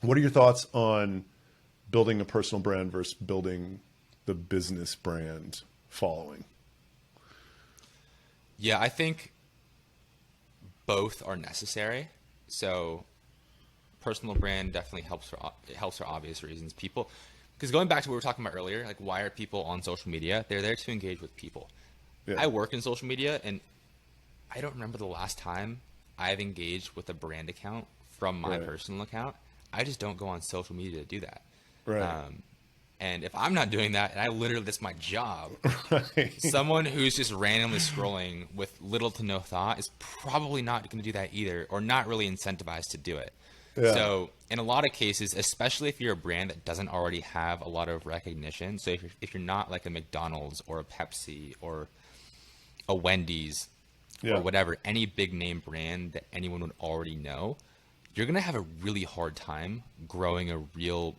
What are your thoughts on building a personal brand versus building the business brand following? Yeah, I think both are necessary. So personal brand definitely helps for obvious reasons. People, because going back to what we were talking about earlier, like why are people on social media? They're there to engage with people. Yeah. I work in social media, and I don't remember the last time I've engaged with a brand account from my Right. personal account. I just don't go on social media to do that. Right. Um, and if I'm not doing that, and I literally, that's my job, Right. someone who's just randomly scrolling with little to no thought is probably not going to do that either, or not really incentivized to do it. Yeah. So in a lot of cases, especially if you're a brand that doesn't already have a lot of recognition, so if you're not like a McDonald's or a Pepsi or a Wendy's or Yeah. whatever, any big name brand that anyone would already know, you're going to have a really hard time growing a real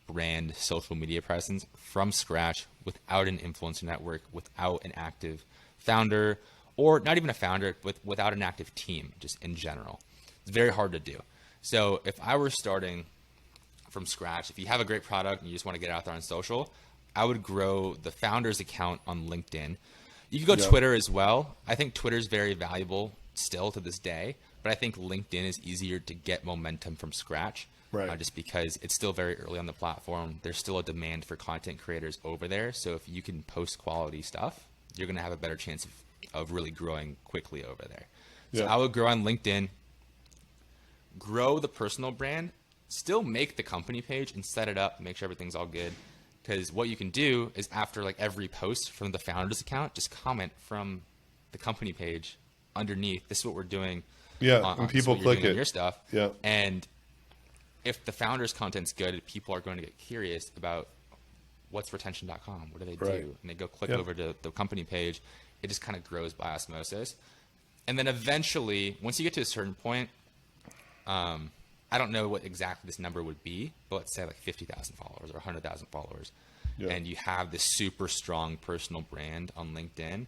brand social media presence from scratch without an influencer network, without an active founder, or not even a founder, without an active team, just in general. It's very hard to do. So if I were starting from scratch, if you have a great product and you just want to get it out there on social, I would grow the founder's account on LinkedIn. You can go Yeah. Twitter as well. I think Twitter is very valuable still to this day, but I think LinkedIn is easier to get momentum from scratch, Right. just because it's still very early on the platform. There's still a demand for content creators over there. So if you can post quality stuff, you're going to have a better chance of really growing quickly over there. So Yeah. I would grow on LinkedIn, grow the personal brand, still make the company page and set it up, make sure everything's all good. Because what you can do is after like every post from the founder's account, just comment from the company page underneath. This is what we're doing. Yeah. And This is people what you're click doing on it. your stuff. Yeah. And if the founder's content's good, people are going to get curious about what's retention.com. What do they Right. do? And they go click Yeah. over to the company page. It just kind of grows by osmosis. And then eventually, once you get to a certain point, I don't know what exactly this number would be, but let's say like 50,000 followers or 100,000 followers, Yeah. and you have this super strong personal brand on LinkedIn,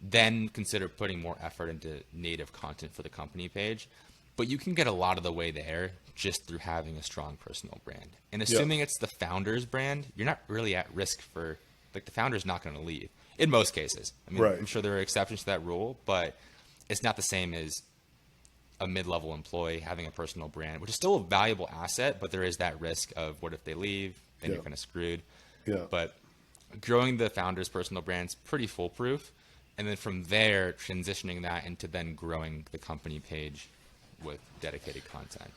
then consider putting more effort into native content for the company page. But you can get a lot of the way there just through having a strong personal brand. And Yeah. assuming it's the founder's brand, you're not really at risk for, like, the founder's not going to leave in most cases. I mean, Right. I'm sure there are exceptions to that rule, but it's not the same as a mid-level employee having a personal brand, which is still a valuable asset, but there is that risk of what if they leave, then Yeah. you're kind of screwed. Yeah. But growing the founder's personal brand's pretty foolproof. And then from there, transitioning that into then growing the company page with dedicated content.